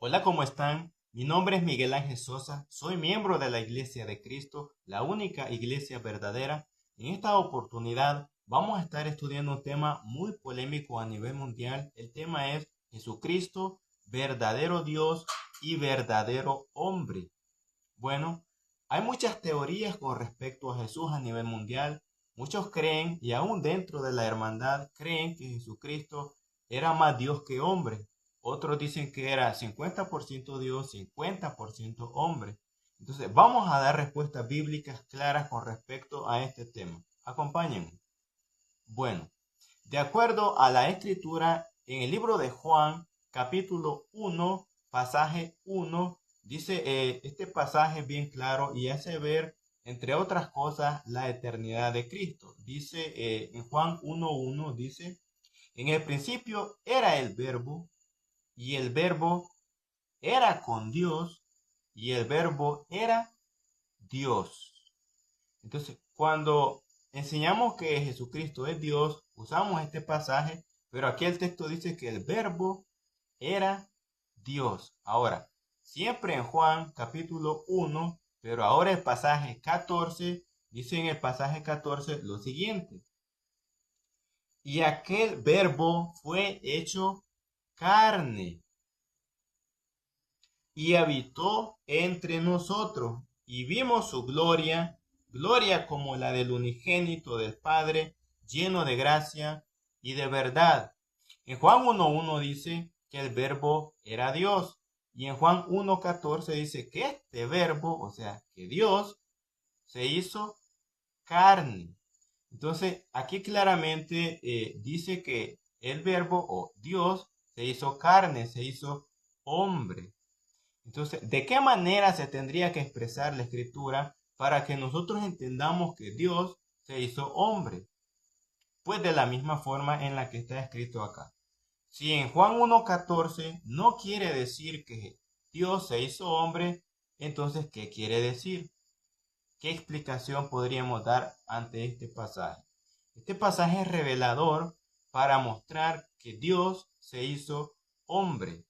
Hola, ¿cómo están? Mi nombre es Miguel Ángel Sosa, soy miembro de la Iglesia de Cristo, la única iglesia verdadera. En esta oportunidad vamos a estar estudiando un tema muy polémico a nivel mundial. El tema es Jesucristo, verdadero Dios y verdadero hombre. Bueno, hay muchas teorías con respecto a Jesús a nivel mundial. Muchos creen, y aún dentro de la hermandad, creen que Jesucristo era más Dios que hombre. Otros dicen que era 50% Dios, 50% hombre. Entonces, vamos a dar respuestas bíblicas claras con respecto a este tema. Acompáñenme. Bueno, de acuerdo a la escritura, en el libro de Juan, capítulo 1, pasaje 1, dice este pasaje bien claro y hace ver, entre otras cosas, la eternidad de Cristo. Dice en Juan 1.1, dice, en el principio era el verbo y el verbo era con Dios y el verbo era Dios. Entonces, cuando enseñamos que Jesucristo es Dios, usamos este pasaje, pero aquí el texto dice que el verbo era Dios. Ahora, siempre en Juan capítulo 1, pero ahora el pasaje 14, dice en el pasaje 14 lo siguiente. Y aquel verbo fue hecho carne y habitó entre nosotros, y vimos su gloria, gloria como la del unigénito del Padre, lleno de gracia y de verdad. En Juan 1.1 dice que el verbo era Dios, y en Juan 1.14 dice que este verbo, o sea, que Dios, se hizo carne. Entonces, aquí claramente dice que el verbo o Dios se hizo carne, se hizo hombre. Entonces, ¿de qué manera se tendría que expresar la escritura para que nosotros entendamos que Dios se hizo hombre? Pues de la misma forma en la que está escrito acá. Si en Juan 1.14 no quiere decir que Dios se hizo hombre, entonces, ¿qué quiere decir? ¿Qué explicación podríamos dar ante este pasaje? Este pasaje es revelador para mostrar que Dios se hizo hombre.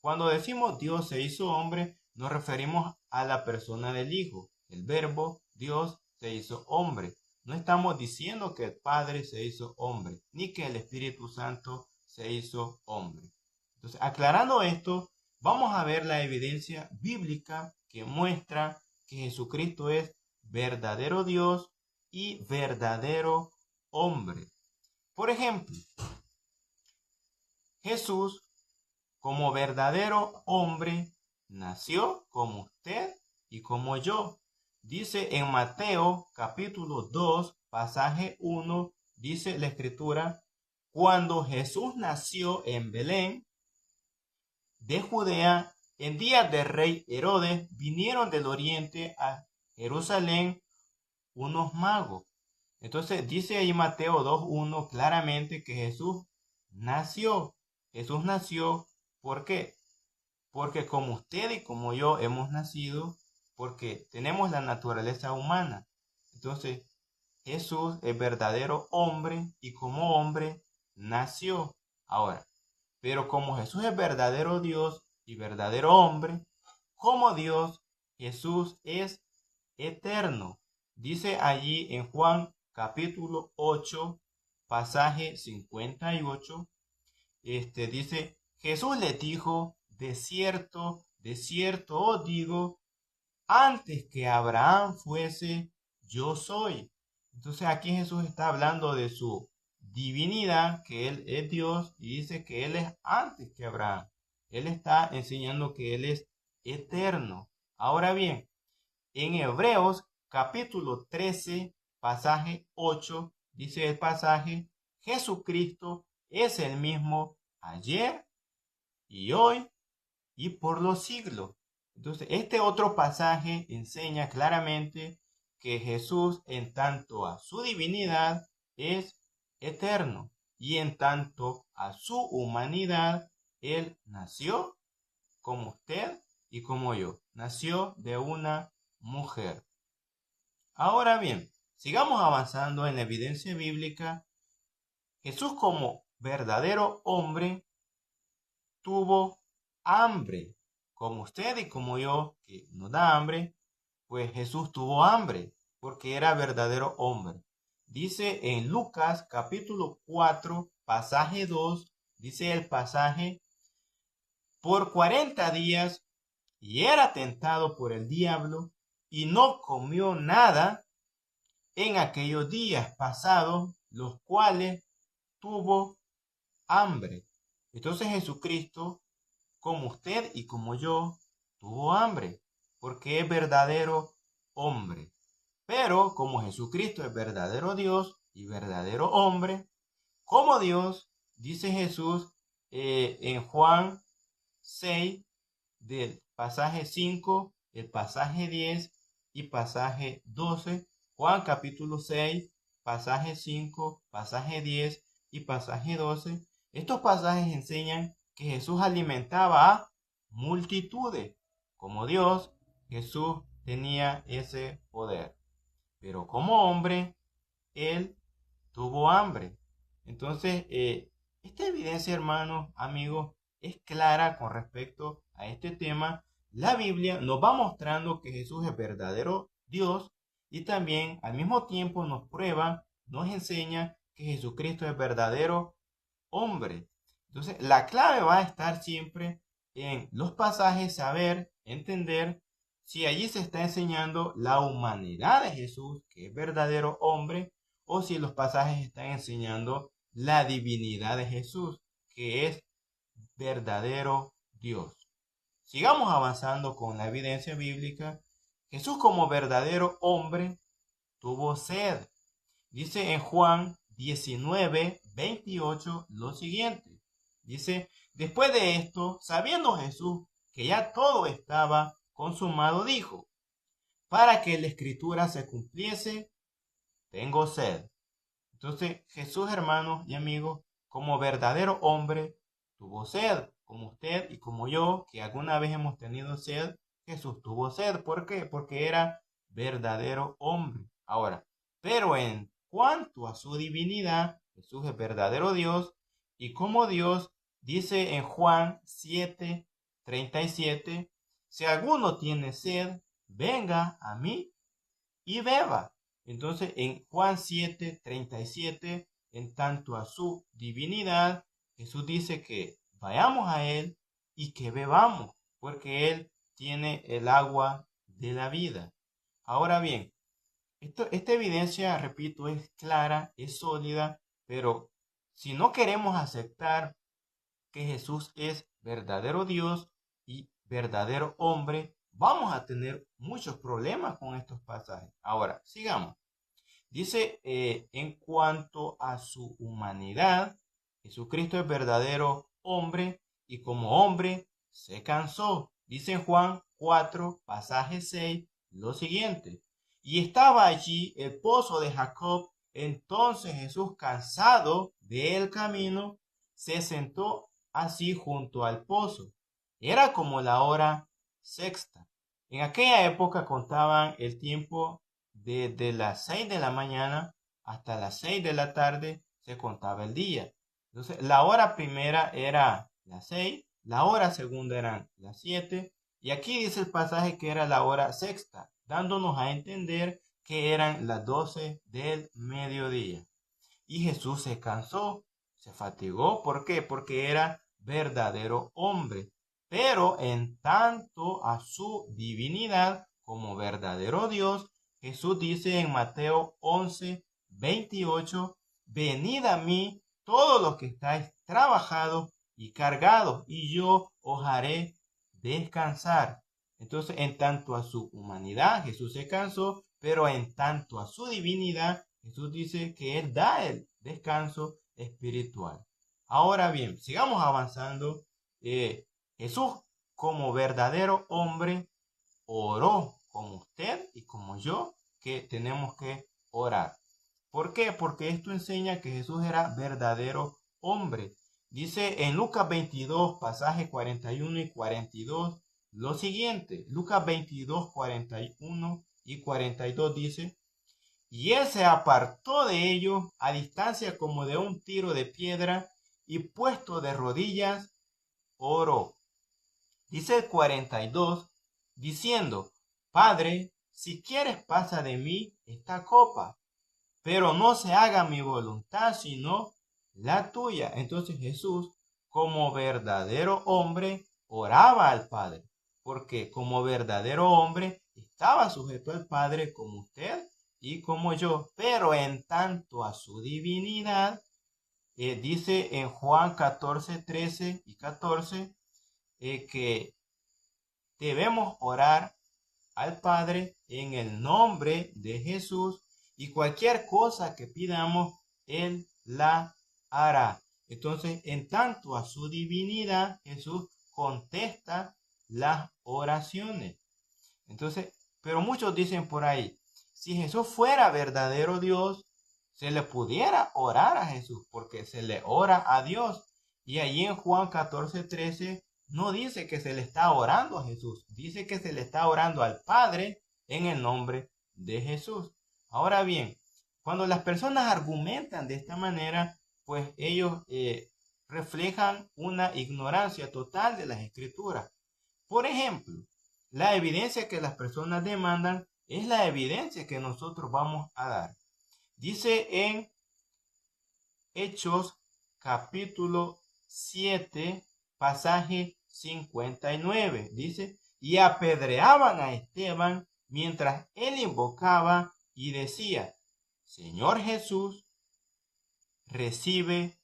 Cuando decimos Dios se hizo hombre, nos referimos a la persona del Hijo. El verbo Dios se hizo hombre. No estamos diciendo que el Padre se hizo hombre, ni que el Espíritu Santo se hizo hombre. Entonces, aclarando esto, vamos a ver la evidencia bíblica que muestra que Jesucristo es verdadero Dios y verdadero hombre. Por ejemplo, Jesús como verdadero hombre, nació como usted y como yo. Dice en Mateo capítulo 2, pasaje 1, dice la escritura, cuando Jesús nació en Belén de Judea, en días del rey Herodes, vinieron del oriente a Jerusalén unos magos. Entonces dice ahí Mateo 2.1 claramente que Jesús nació. Jesús nació, ¿por qué? Porque como usted y como yo hemos nacido, porque tenemos la naturaleza humana. Entonces, Jesús es verdadero hombre y como hombre nació. Ahora, pero como Jesús es verdadero Dios y verdadero hombre, como Dios, Jesús es eterno. Dice allí en Juan capítulo 8, pasaje 58, dice, Jesús le dijo, de cierto os digo, antes que Abraham fuese, yo soy. Entonces aquí Jesús está hablando de su divinidad, que Él es Dios, y dice que Él es antes que Abraham. Él está enseñando que Él es eterno. Ahora bien, en Hebreos capítulo 13, pasaje 8, dice el pasaje, Jesucristo es el mismo ayer y hoy y por los siglos. Entonces, este otro pasaje enseña claramente que Jesús, en tanto a su divinidad, es eterno y en tanto a su humanidad, Él nació como usted y como yo. Nació de una mujer. Ahora bien, sigamos avanzando en la evidencia bíblica. Jesús como verdadero hombre tuvo hambre, como usted y como yo, que nos da hambre, pues Jesús tuvo hambre, porque era verdadero hombre. Dice en Lucas capítulo 4, pasaje 2, dice el pasaje, por 40 días y era tentado por el diablo y no comió nada en aquellos días pasados, los cuales tuvo hambre. Entonces Jesucristo, como usted y como yo, tuvo hambre, porque es verdadero hombre. Pero como Jesucristo es verdadero Dios y verdadero hombre, como Dios, dice Jesús en Juan 6, del pasaje 5, el pasaje 10 y pasaje 12, Juan capítulo 6, pasaje 5, pasaje 10 y pasaje 12. Estos pasajes enseñan que Jesús alimentaba a multitudes. Como Dios, Jesús tenía ese poder. Pero como hombre, él tuvo hambre. Entonces, esta evidencia, hermanos, amigos, es clara con respecto a este tema. La Biblia nos va mostrando que Jesús es verdadero Dios y también al mismo tiempo nos prueba, nos enseña que Jesucristo es verdadero hombre. Entonces, la clave va a estar siempre en los pasajes, saber, entender si allí se está enseñando la humanidad de Jesús, que es verdadero hombre, o si los pasajes están enseñando la divinidad de Jesús, que es verdadero Dios. Sigamos avanzando con la evidencia bíblica. Jesús como verdadero hombre tuvo sed. Dice en Juan 19, 28 lo siguiente. Dice, después de esto, sabiendo Jesús que ya todo estaba consumado, dijo, para que la escritura se cumpliese, tengo sed. Entonces Jesús, hermanos y amigos, como verdadero hombre, tuvo sed, como usted y como yo, que alguna vez hemos tenido sed. Jesús tuvo sed. ¿Por qué? Porque era verdadero hombre. Ahora, pero en cuanto a su divinidad, Jesús es verdadero Dios, y como Dios dice en Juan 7, 37, si alguno tiene sed, venga a mí y beba. Entonces en Juan 7, 37, en tanto a su divinidad, Jesús dice que vayamos a Él y que bebamos, porque Él tiene el agua de la vida. Ahora bien, esta evidencia, repito, es clara, es sólida, pero si no queremos aceptar que Jesús es verdadero Dios y verdadero hombre, vamos a tener muchos problemas con estos pasajes. Ahora, sigamos. Dice, en cuanto a su humanidad, Jesucristo es verdadero hombre y como hombre se cansó. Dice en Juan 4, pasaje 6, lo siguiente. Y estaba allí el pozo de Jacob. Entonces Jesús, cansado del camino, se sentó así junto al pozo. Era como la hora sexta. En aquella época contaban el tiempo desde las 6 de la mañana hasta las 6 de la tarde se contaba el día. Entonces, la hora primera era las 6, la hora segunda eran las 7, y aquí dice el pasaje que era la hora sexta, dándonos a entender que eran las 12 del mediodía. Y Jesús se cansó, se fatigó. ¿Por qué? Porque era verdadero hombre. Pero en tanto a su divinidad como verdadero Dios, Jesús dice en Mateo 11, 28, venid a mí todos los que estáis trabajados y cargados, y yo os haré descansar. Entonces, en tanto a su humanidad, Jesús se cansó, pero en tanto a su divinidad, Jesús dice que Él da el descanso espiritual. Ahora bien, sigamos avanzando. Jesús, como verdadero hombre, oró como usted y como yo, que tenemos que orar. ¿Por qué? Porque esto enseña que Jesús era verdadero hombre. Dice en Lucas 22, pasaje 41 y 42, lo siguiente. Lucas 22, 41 y 42 dice, y él se apartó de ellos a distancia como de un tiro de piedra y puesto de rodillas, oró. Dice el 42, diciendo, Padre, si quieres pasa de mí esta copa, pero no se haga mi voluntad, sino la tuya. Entonces Jesús, como verdadero hombre, oraba al Padre, porque como verdadero hombre estaba sujeto al Padre como usted y como yo, pero en tanto a su divinidad, dice en Juan 14, 13 y 14, que debemos orar al Padre en el nombre de Jesús y cualquier cosa que pidamos, Él la hará. Entonces, en tanto a su divinidad, Jesús contesta las oraciones. Entonces, pero muchos dicen por ahí, si Jesús fuera verdadero Dios, se le pudiera orar a Jesús, porque se le ora a Dios. Y allí en Juan 14, 13, no dice que se le está orando a Jesús, dice que se le está orando al Padre en el nombre de Jesús. Ahora bien, cuando las personas argumentan de esta manera, pues ellos reflejan una ignorancia total de las Escrituras. Por ejemplo, la evidencia que las personas demandan es la evidencia que nosotros vamos a dar. Dice en Hechos capítulo 7, pasaje 59. Dice, y apedreaban a Esteban mientras él invocaba y decía, Señor Jesús, recibe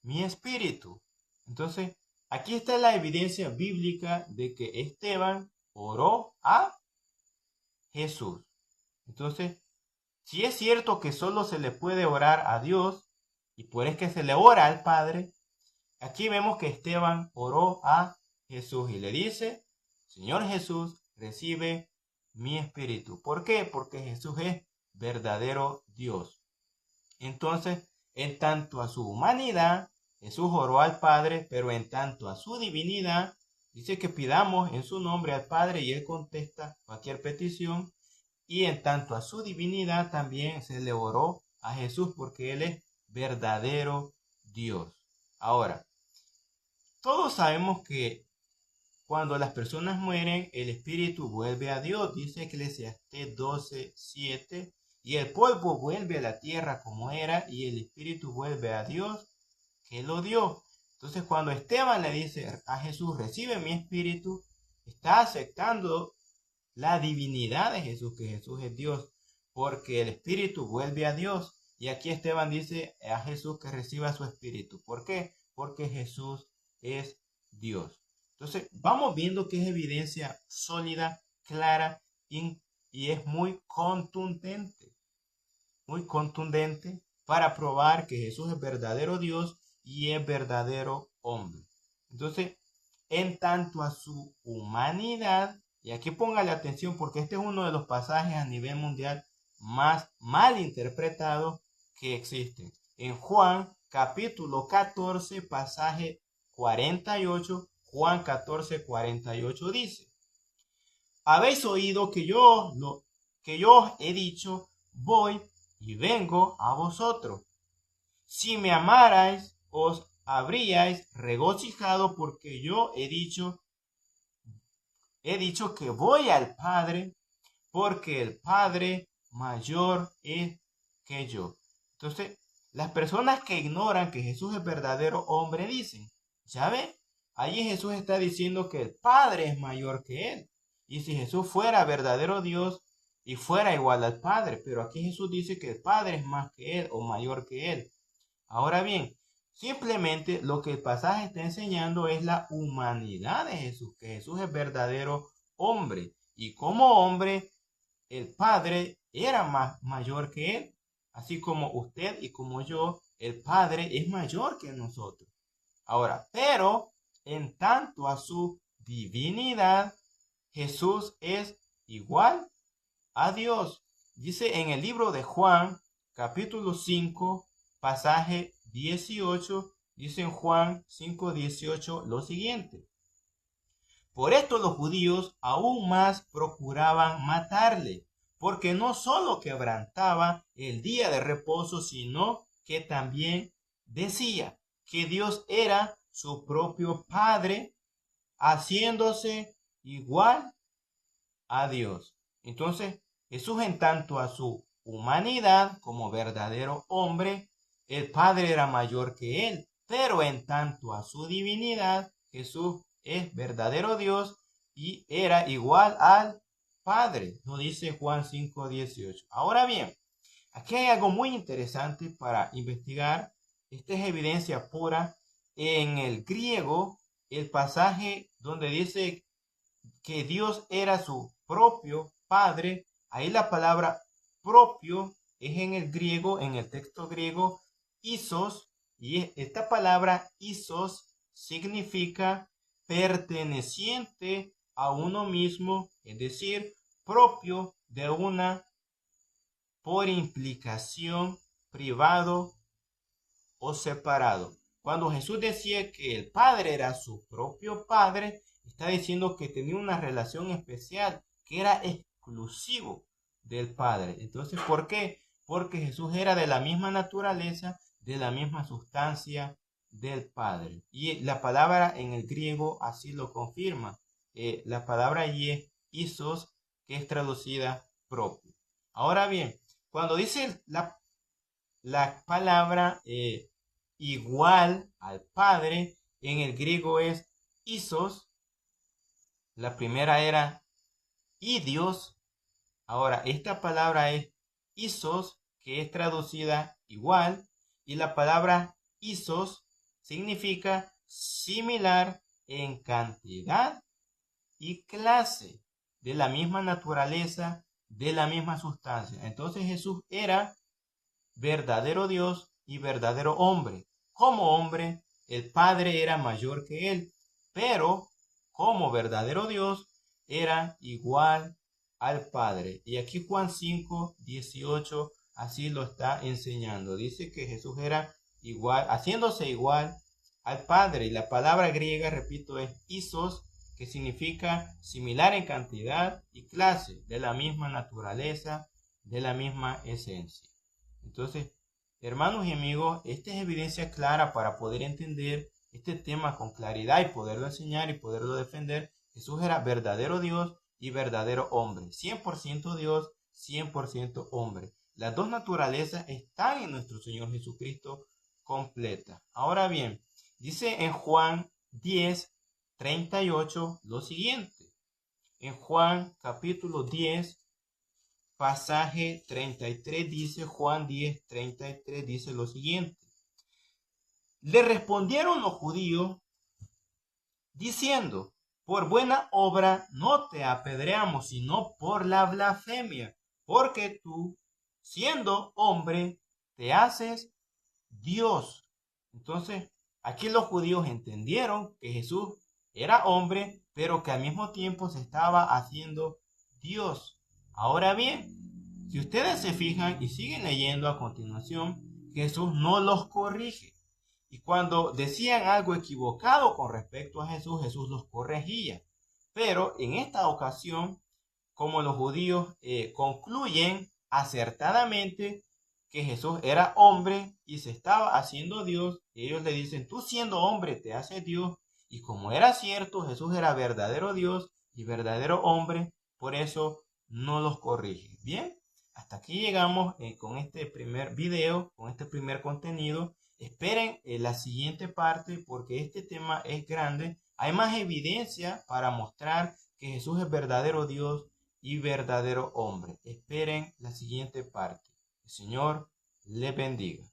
mi espíritu. Entonces, aquí está la evidencia bíblica de que Esteban oró a Jesús. Entonces, si es cierto que solo se le puede orar a Dios, y por eso que se le ora al Padre, aquí vemos que Esteban oró a Jesús y le dice, Señor Jesús, recibe mi espíritu. ¿Por qué? Porque Jesús es verdadero Dios. Entonces, en tanto a su humanidad, Jesús oró al Padre, pero en tanto a su divinidad, dice que pidamos en su nombre al Padre y Él contesta cualquier petición. Y en tanto a su divinidad también se le oró a Jesús porque Él es verdadero Dios. Ahora, todos sabemos que cuando las personas mueren, el espíritu vuelve a Dios. Dice Eclesiastés 12:7. Y el polvo vuelve a la tierra como era, y el espíritu vuelve a Dios que lo dio. Entonces, cuando Esteban le dice a Jesús, recibe mi espíritu, está aceptando la divinidad de Jesús, que Jesús es Dios, porque el espíritu vuelve a Dios. Y aquí Esteban dice a Jesús que reciba su espíritu. ¿Por qué? Porque Jesús es Dios. Entonces, vamos viendo que es evidencia sólida, clara y es muy contundente para probar que Jesús es verdadero Dios y es verdadero hombre. Entonces, en tanto a su humanidad, y aquí póngale atención porque este es uno de los pasajes a nivel mundial más mal interpretados que existen. En Juan capítulo 14, pasaje 48, Juan 14, 48 dice, habéis oído que yo os he dicho, voy y vengo a vosotros. Si me amarais, os habríais regocijado porque yo he dicho que voy al Padre, porque el Padre mayor es que yo. Entonces, las personas que ignoran que Jesús es verdadero hombre dicen, ¿ya ve? Allí Jesús está diciendo que el Padre es mayor que él. Y si Jesús fuera verdadero Dios y fuera igual al Padre, pero aquí Jesús dice que el Padre es más que él o mayor que él. Ahora bien, simplemente lo que el pasaje está enseñando es la humanidad de Jesús, que Jesús es verdadero hombre. Y como hombre, el Padre era mayor que él. Así como usted y como yo, el Padre es mayor que nosotros. Ahora, pero en tanto a su divinidad, Jesús es igual a Dios. Dice en el libro de Juan, capítulo 5, pasaje 18, dice en Juan 5:18 lo siguiente. Por esto los judíos aún más procuraban matarle, porque no solo quebrantaba el día de reposo, sino que también decía que Dios era su propio Padre haciéndose igual a Dios. Entonces, Jesús, en tanto a su humanidad como verdadero hombre, el Padre era mayor que él, pero en tanto a su divinidad, Jesús es verdadero Dios y era igual al Padre, nos dice Juan 5:18. Ahora bien, aquí hay algo muy interesante para investigar. Esta es evidencia pura. En el griego, el pasaje donde dice que Dios era su propio Padre, ahí la palabra propio es en el griego, en el texto griego, isos, y esta palabra isos significa perteneciente a uno mismo, es decir, propio de una, por implicación, privado o separado. Cuando Jesús decía que el Padre era su propio Padre, está diciendo que tenía una relación especial, que era exclusivo del Padre. Entonces, ¿por qué? Porque Jesús era de la misma naturaleza, de la misma sustancia del Padre. Y la palabra en el griego así lo confirma. La palabra allí es isos, que es traducida propio. Ahora bien, cuando dice la palabra igual al Padre, en el griego es isos. La primera era idios. Ahora, esta palabra es isos, que es traducida igual, y la palabra isos significa similar en cantidad y clase, de la misma naturaleza, de la misma sustancia. Entonces Jesús era verdadero Dios y verdadero hombre. Como hombre, el Padre era mayor que él, pero como verdadero Dios era igual al Padre. Y aquí Juan 5:18 así lo está enseñando. Dice que Jesús era igual, haciéndose igual al Padre. Y la palabra griega, repito, es isos, que significa similar en cantidad y clase, de la misma naturaleza, de la misma esencia. Entonces, hermanos y amigos, esta es evidencia clara para poder entender este tema con claridad y poderlo enseñar y poderlo defender. Jesús era verdadero Dios y verdadero hombre, 100% Dios, 100% hombre. Las dos naturalezas están en nuestro Señor Jesucristo completa. Ahora bien, dice en Juan 10:38 lo siguiente. En Juan capítulo 10, pasaje 33, dice Juan 10:33, dice lo siguiente. Le respondieron los judíos diciendo: por buena obra no te apedreamos, sino por la blasfemia, porque tú, siendo hombre, te haces Dios. Entonces, aquí los judíos entendieron que Jesús era hombre, pero que al mismo tiempo se estaba haciendo Dios. Ahora bien, si ustedes se fijan y siguen leyendo a continuación, Jesús no los corrige. Y cuando decían algo equivocado con respecto a Jesús, Jesús los corregía. Pero en esta ocasión, como los judíos concluyen acertadamente que Jesús era hombre y se estaba haciendo Dios, ellos le dicen: tú siendo hombre te haces Dios. Y como era cierto, Jesús era verdadero Dios y verdadero hombre, por eso no los corrige. Bien, hasta aquí llegamos con este primer video, con este primer contenido. Esperen la siguiente parte, porque este tema es grande. Hay más evidencia para mostrar que Jesús es verdadero Dios y verdadero hombre. Esperen la siguiente parte. El Señor les bendiga.